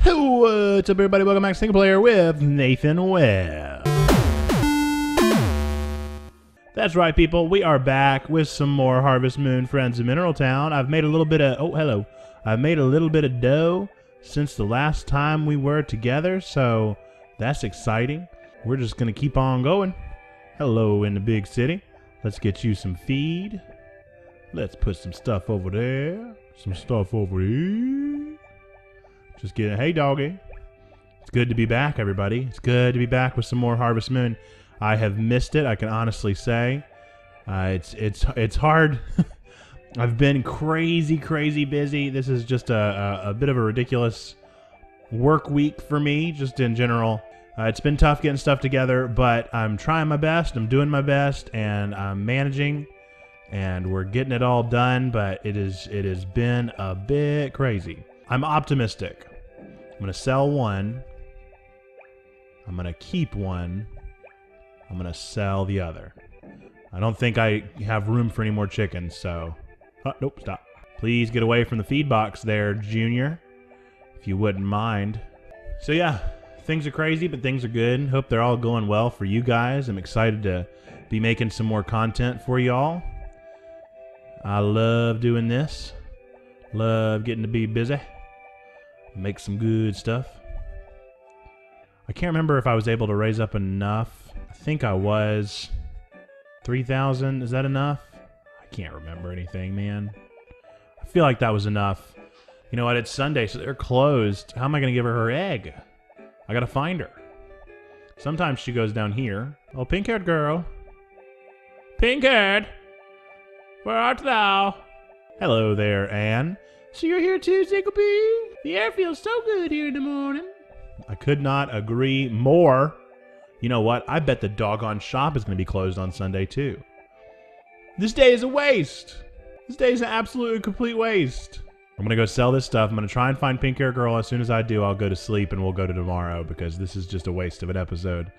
What's up, everybody? Welcome back to Single Player with Nathan Webb. That's right, people. We are back with some more Harvest Moon Friends of Mineral Town. I've made a little bit of... Oh, hello. I've made a little bit of dough since the last time we were together, so that's exciting. We're just going to keep on going. Hello in the big city. Let's get you some feed. Let's put some stuff over there. Some stuff over here. Just get it. Hey, doggy. It's good to be back, everybody. It's good to be back with some more Harvest Moon. I have missed it, I can honestly say. It's hard. I've been crazy busy. This is just a bit of a ridiculous work week for me, just in general. It's been tough getting stuff together, but I'm trying my best. I'm doing my best, and I'm managing, and we're getting it all done, but it has been a bit crazy. I'm optimistic. I'm going to sell one. I'm going to keep one. I'm going to sell the other. I don't think I have room for any more chickens, so... Oh, nope, stop. Please get away from the feed box there, Junior, if you wouldn't mind. So yeah, things are crazy, but things are good. Hope they're all going well for you guys. I'm excited to be making some more content for y'all. I love doing this. Love getting to be busy. Make some good stuff. I can't remember if I was able to raise up enough. I think I was. 3,000, is that enough? I can't remember anything, man. I feel like that was enough. You know what, it's Sunday, so they're closed. How am I going to give her egg? I got to find her. Sometimes she goes down here. Oh, pink-haired girl. Pink-haired. Where art thou? Hello there, Anne. So you're here too, SingleP? The air feels so good here in the morning. I could not agree more. You know what? I bet the doggone shop is going to be closed on Sunday too. This day is a waste. This day is an absolute and complete waste. I'm going to go sell this stuff. I'm going to try and find Pink Hair Girl. As soon as I do, I'll go to sleep and we'll go to tomorrow because this is just a waste of an episode.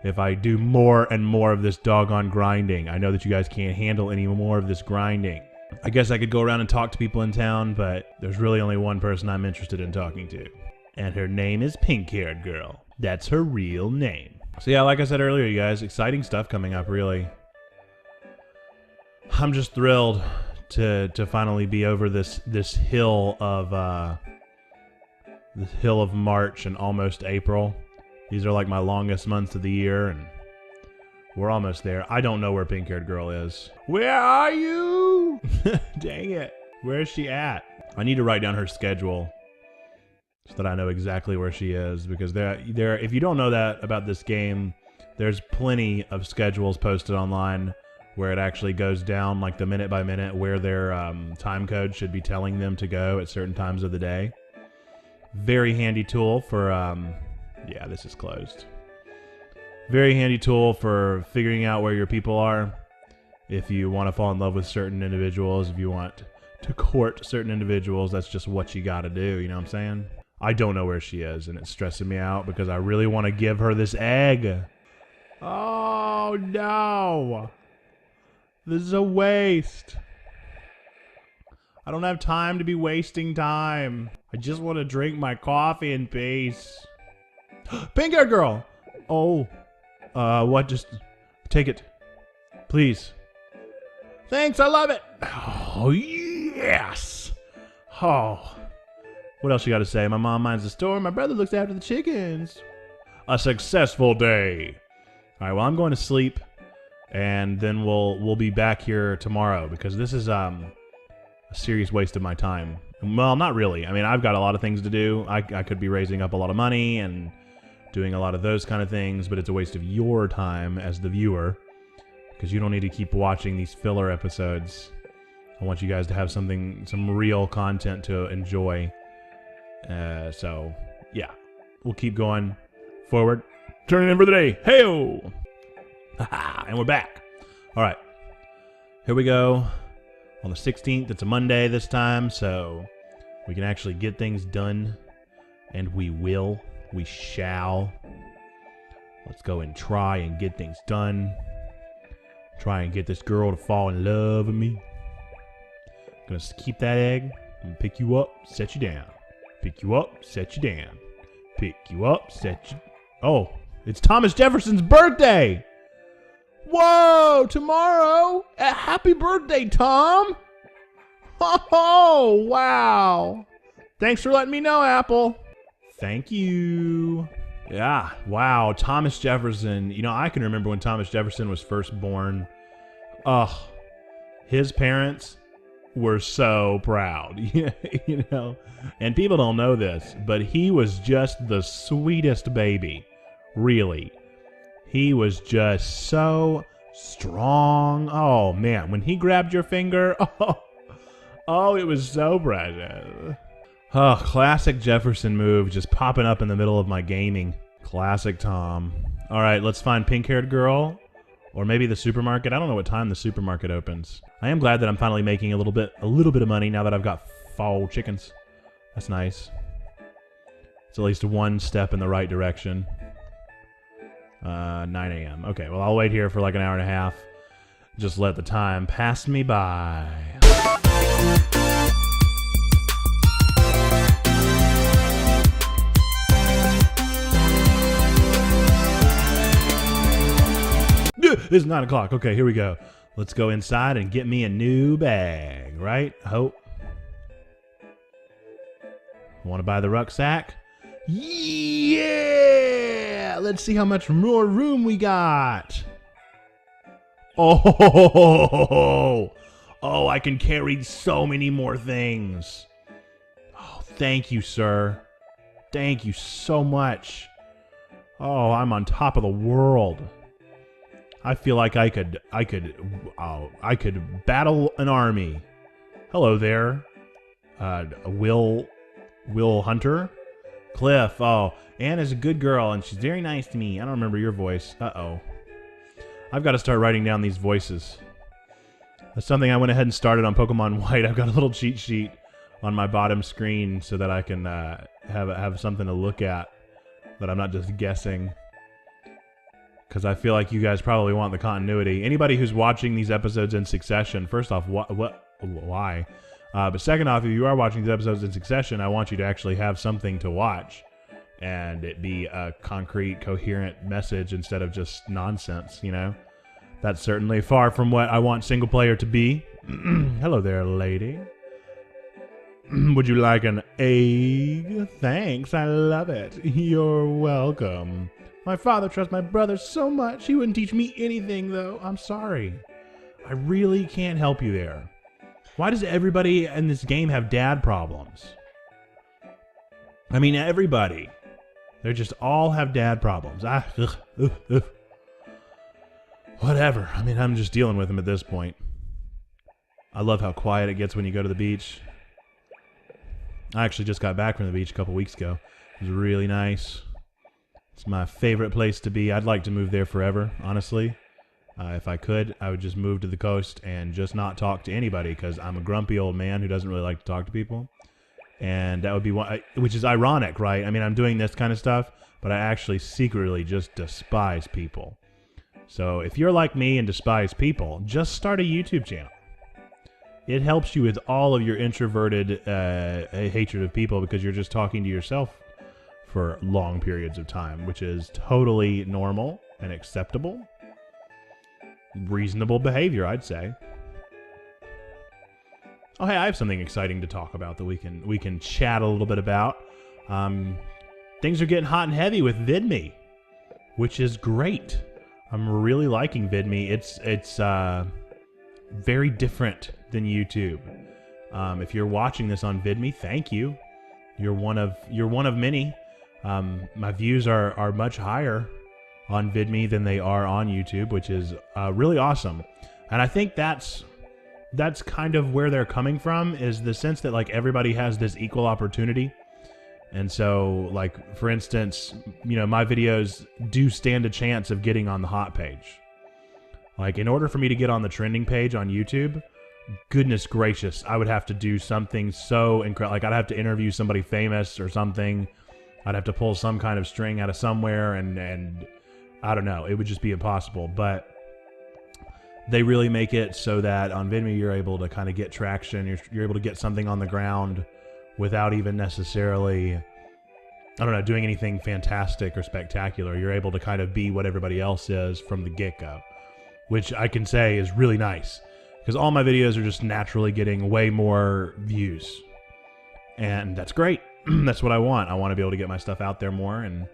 If I do more and more of this doggone grinding, I know that you guys can't handle any more of this grinding. I guess I could go around and talk to people in town, but there's really only one person I'm interested in talking to. And her name is Pink-Haired Girl. That's her real name. So yeah, like I said earlier, you guys, exciting stuff coming up, really. I'm just thrilled to finally be over this hill of March and almost April. These are like my longest months of the year, and we're almost there. I don't know where Pink-Haired Girl is. Where are you? Dang it. Where is she at? I need to write down her schedule so that I know exactly where she is, because if you don't know that about this game, there's plenty of schedules posted online where it actually goes down like the minute by minute where their time code should be telling them to go at certain times of the day. Very handy tool for yeah, this is closed. Very handy tool for figuring out where your people are. If you want to fall in love with certain individuals, if you want to court certain individuals, that's just what you got to do, you know what I'm saying? I don't know where she is, and it's stressing me out because I really want to give her this egg. Oh, no. This is a waste. I don't have time to be wasting time. I just want to drink my coffee in peace. Pink-haired girl. Oh. What? Just take it. Please. Thanks, I love it. Oh, yes. Oh. What else you got to say? My mom minds the store. My brother looks after the chickens. A successful day. All right, well, I'm going to sleep, and then we'll be back here tomorrow because this is a serious waste of my time. Well, not really. I mean, I've got a lot of things to do. I could be raising up a lot of money and doing a lot of those kind of things, but it's a waste of your time as the viewer because you don't need to keep watching these filler episodes. I want you guys to have some real content to enjoy. So, yeah, we'll keep going forward. Turning in for the day. Hey-o! And we're back. All right, here we go. On the 16th, it's a Monday this time, so we can actually get things done, and we will. We shall. Let's go and try and get things done. Try and get this girl to fall in love with me. Gonna keep that egg and pick you up, set you down. Pick you up, set you down. pick you up, set you... Oh, it's Thomas Jefferson's birthday! Whoa, tomorrow? Happy birthday, Tom! Oh, wow. Thanks for letting me know, Apple. Thank you. Yeah, wow, Thomas Jefferson. You know, I can remember when Thomas Jefferson was first born. Ugh, his parents were so proud, you know. And people don't know this, but he was just the sweetest baby, really. He was just so strong. Oh, man, when he grabbed your finger, oh, it was so precious. Oh, classic Jefferson move, just popping up in the middle of my gaming. Classic Tom. All right, let's find pink-haired girl, or maybe the supermarket. I don't know what time the supermarket opens. I am glad that I'm finally making a little bit of money now that I've got 4 chickens. That's nice. It's at least one step in the right direction. 9 a.m. Okay, well, I'll wait here for like an hour and a half. Just let the time pass me by. It's 9 o'clock. Okay, here we go. Let's go inside and get me a new bag, right? Hope. Want to buy the rucksack? Yeah! Let's see how much more room we got. Oh, I can carry so many more things. Oh, thank you, sir. Thank you so much. Oh, I'm on top of the world. I feel like I could battle an army. Hello there, Will Hunter, Cliff. Oh, Anna's a good girl and she's very nice to me. I don't remember your voice. I've got to start writing down these voices. That's something I went ahead and started on Pokemon White. I've got a little cheat sheet on my bottom screen so that I can have something to look at, that I'm not just guessing. Because I feel like you guys probably want the continuity. Anybody who's watching these episodes in succession, first off, why? But second off, if you are watching these episodes in succession, I want you to actually have something to watch. And it be a concrete, coherent message instead of just nonsense, you know? That's certainly far from what I want single player to be. Hello there, lady. Would you like an egg? Thanks, I love it. You're welcome. My father trusts my brother so much, he wouldn't teach me anything, though. I'm sorry. I really can't help you there. Why does everybody in this game have dad problems? I mean, everybody. They just all have dad problems. Whatever. I mean, I'm just dealing with them at this point. I love how quiet it gets when you go to the beach. I actually just got back from the beach a couple weeks ago. It was really nice. It's my favorite place to be. I'd like to move there forever, honestly. If I could, I would just move to the coast and just not talk to anybody, because I'm a grumpy old man who doesn't really like to talk to people. And that would be one, which is ironic, right? I mean, I'm doing this kind of stuff, but I actually secretly just despise people. So if you're like me and despise people, just start a YouTube channel. It helps you with all of your introverted hatred of people, because you're just talking to yourself for long periods of time, which is totally normal and acceptable. Reasonable behavior, I'd say. Oh, hey, I have something exciting to talk about that we can chat a little bit about. Things are getting hot and heavy with VIDME, which is great. I'm really liking VIDME. It's very different than YouTube. If you're watching this on VIDME, thank you. You're one of many. My views are much higher on VIDME than they are on YouTube, which is really awesome. And I think that's kind of where they're coming from, is the sense that like everybody has this equal opportunity. And so, like, for instance, you know, my videos do stand a chance of getting on the hot page. Like, in order for me to get on the trending page on YouTube, goodness gracious, I would have to do something so incredible. Like, I'd have to interview somebody famous or something. I'd have to pull some kind of string out of somewhere, and I don't know. It would just be impossible. But they really make it so that on VIDME you're able to kind of get traction. You're able to get something on the ground without even necessarily I don't know, doing anything fantastic or spectacular. You're able to kind of be what everybody else is from the get-go, which I can say is really nice because all my videos are just naturally getting way more views. And that's great. That's what I want. I want to be able to get my stuff out there more and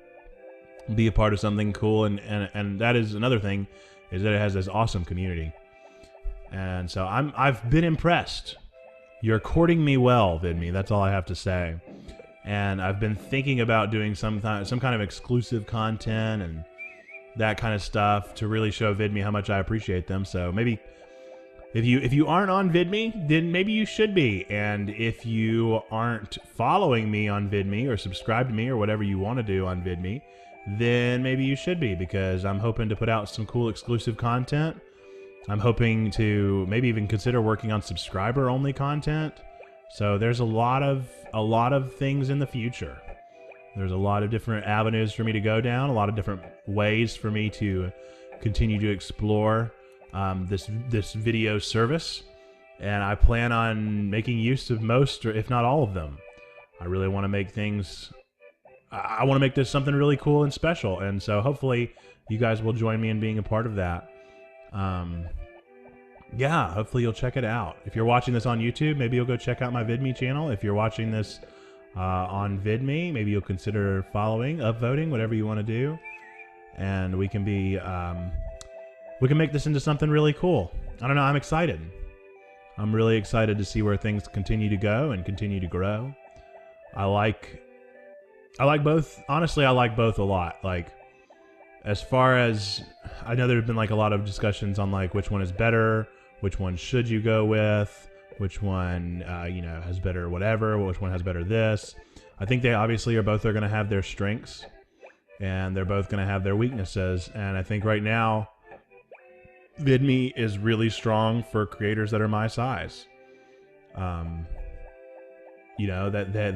be a part of something cool. And that is another thing, is that it has this awesome community. And so I've been impressed. You're courting me well, VidMe. That's all I have to say. And I've been thinking about doing some kind of exclusive content and that kind of stuff to really show VidMe how much I appreciate them. So maybe if you aren't on VidMe, then maybe you should be. And if you aren't following me on VidMe or subscribe to me or whatever you want to do on VidMe, then maybe you should be, because I'm hoping to put out some cool exclusive content. I'm hoping to maybe even consider working on subscriber-only content. So there's a lot of things in the future. There's a lot of different avenues for me to go down, a lot of different ways for me to continue to explore this video service, and I plan on making use of most, or if not all of them. I really want to make things. I want to make this something really cool and special, and so hopefully you guys will join me in being a part of that. Yeah, hopefully you'll check it out. If you're watching this on YouTube, maybe you'll go check out my VidMe channel. If you're watching this on VidMe, maybe you'll consider following, upvoting, whatever you want to do, and we can be we can make this into something really cool. I don't know. I'm excited. I'm really excited to see where things continue to go and continue to grow. I like both. Honestly, I like both a lot. Like, as far as I know, there's been like a lot of discussions on like which one is better, which one should you go with, which one has better whatever, which one has better this. I think they obviously are going to have their strengths, and they're both going to have their weaknesses. And I think right now, VidMe is really strong for creators that are my size. That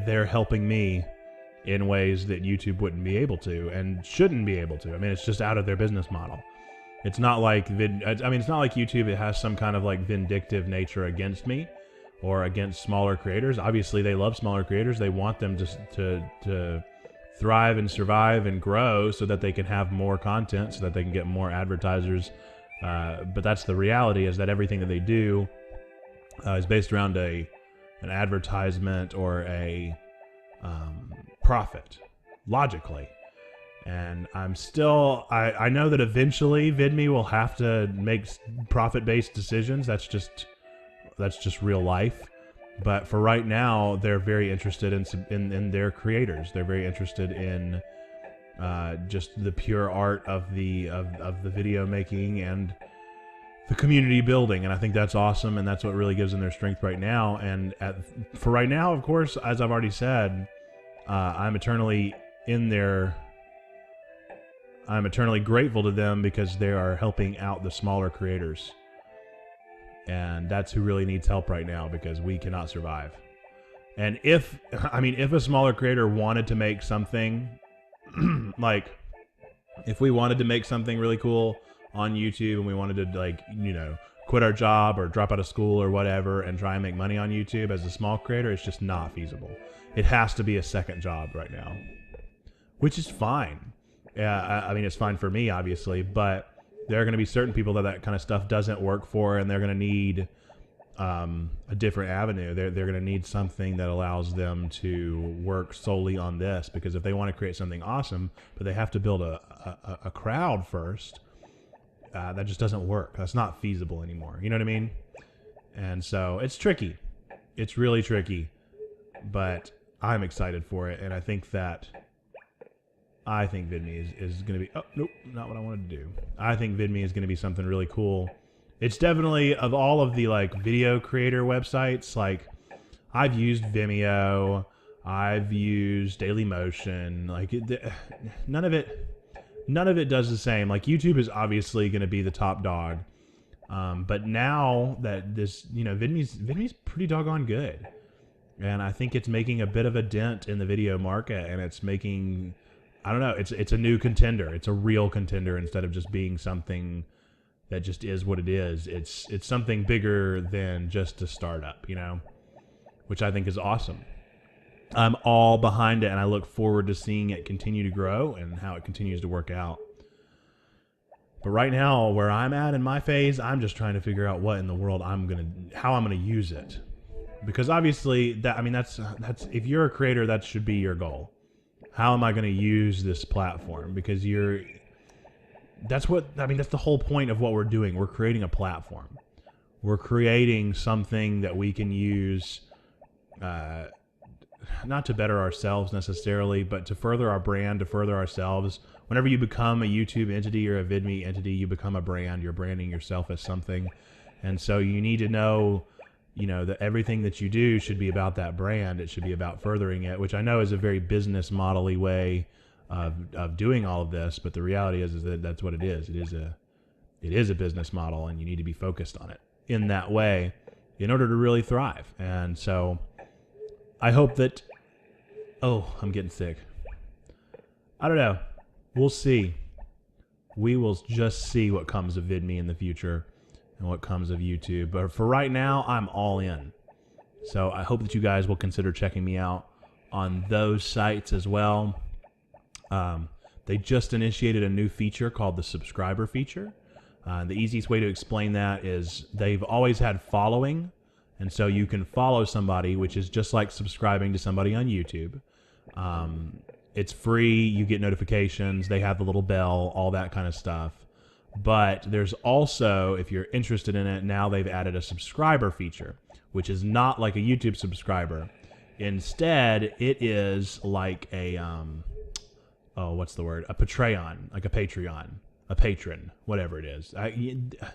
they're helping me in ways that YouTube wouldn't be able to and shouldn't be able to. I mean, it's just out of their business model. It's not like it's not like YouTube. It has some kind of like vindictive nature against me or against smaller creators. Obviously, they love smaller creators. They want them to thrive and survive and grow so that they can have more content, so that they can get more advertisers. But that's the reality, is that everything that they do is based around an advertisement or a profit, logically. And I know that eventually VidMe will have to make profit-based decisions. That's just real life. But for right now, they're very interested in their creators. They're very interested in just the pure art of the video making and the community building, and I think that's awesome, and that's what really gives them their strength right now. And for right now, of course, as I've already said, I'm eternally grateful to them, because they are helping out the smaller creators, and that's who really needs help right now, because we cannot survive. And if a smaller creator wanted to make something like, if we wanted to make something really cool on YouTube and we wanted to quit our job or drop out of school or whatever and try and make money on YouTube as a small creator, it's just not feasible. It has to be a second job right now, which is fine. Yeah, it's fine for me, obviously, but there are going to be certain people that kind of stuff doesn't work for, and they're going to need a different avenue. They're going to need something that allows them to work solely on this, because if they want to create something awesome, but they have to build a crowd first, that just doesn't work. That's not feasible anymore. You know what I mean? And so it's tricky. It's really tricky, but I'm excited for it, and I think VidMe is going to be... Oh, nope, not what I wanted to do. I think VidMe is going to be something really cool. It's definitely, of all of the video creator websites, I've used Vimeo, I've used Dailymotion, none of it does the same. YouTube is obviously going to be the top dog, but now that this, VidMe's pretty doggone good, and I think it's making a bit of a dent in the video market, and it's making, I don't know, it's a new contender. It's a real contender instead of just being something that just is what it is. It's something bigger than just a startup, which I think is awesome. I'm all behind it, and I look forward to seeing it continue to grow and how it continues to work out. But right now, where I'm at in my phase, I'm just trying to figure out what in the world how I'm gonna use it. Because obviously, that's if you're a creator, that should be your goal. How am I gonna use this platform? Because that's the whole point of what we're doing. We're creating a platform. We're creating something that we can use, not to better ourselves necessarily, but to further our brand, to further ourselves. Whenever you become a YouTube entity or a VIDME entity, you become a brand. You're branding yourself as something. And so you need to know, that everything that you do should be about that brand. It should be about furthering it, which I know is a very business model-y way of doing all of this. But the reality is that that's what it is. It is a business model, and you need to be focused on it in that way in order to really thrive. And so I hope that, I'm getting sick. I don't know. We'll see. We will just see what comes of VidMe in the future and what comes of YouTube. But for right now, I'm all in. So I hope that you guys will consider checking me out on those sites as well. They just initiated a new feature called the subscriber feature. The easiest way to explain that is they've always had following. And so you can follow somebody, which is just like subscribing to somebody on YouTube. It's free. You get notifications. They have the little bell, all that kind of stuff. But there's also, if you're interested in it, now they've added a subscriber feature, which is not like a YouTube subscriber. Instead, it is like a, what's the word? A Patreon, like a Patreon, a patron, whatever it is.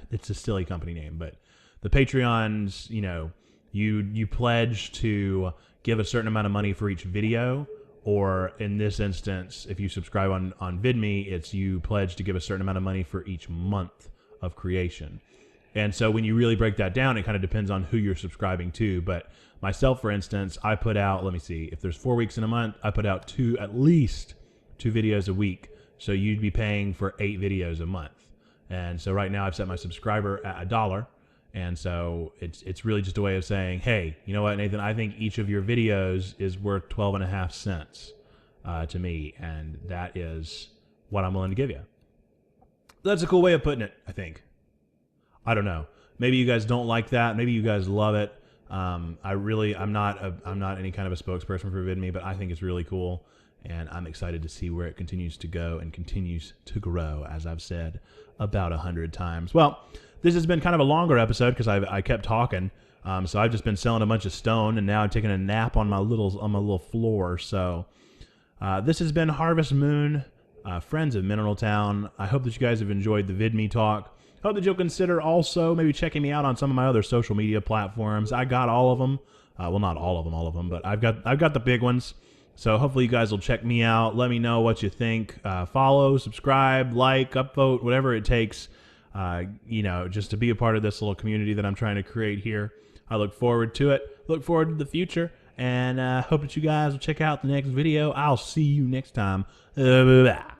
It's a silly company name, but the Patreons, you pledge to give a certain amount of money for each video. Or in this instance, if you subscribe on VidMe, it's you pledge to give a certain amount of money for each month of creation. And so when you really break that down, it kind of depends on who you're subscribing to. But myself, for instance, I put out, let me see, if there's 4 weeks in a month, I put out at least two videos a week. So you'd be paying for 8 videos a month. And so right now I've set my subscriber at $1. And so it's really just a way of saying, hey, you know what, Nathan, I think each of your videos is worth 12.5 cents to me. And that is what I'm willing to give you. That's a cool way of putting it, I think. I don't know. Maybe you guys don't like that. Maybe you guys love it. I'm not any kind of a spokesperson for VidMe, but I think it's really cool. And I'm excited to see where it continues to go and continues to grow, as I've said about 100 times. Well, this has been kind of a longer episode because I kept talking. So I've just been selling a bunch of stone, and now I'm taking a nap on my little floor. So this has been Harvest Moon, Friends of Mineral Town. I hope that you guys have enjoyed the VidMe talk. Hope that you'll consider also maybe checking me out on some of my other social media platforms. I got all of them. Well, not all of them, but I've got the big ones. So hopefully you guys will check me out. Let me know what you think. Follow, subscribe, like, upvote, whatever it takes. Just to be a part of this little community that I'm trying to create here. I look forward to it. Look forward to the future. And hope that you guys will check out the next video. I'll see you next time. Bye.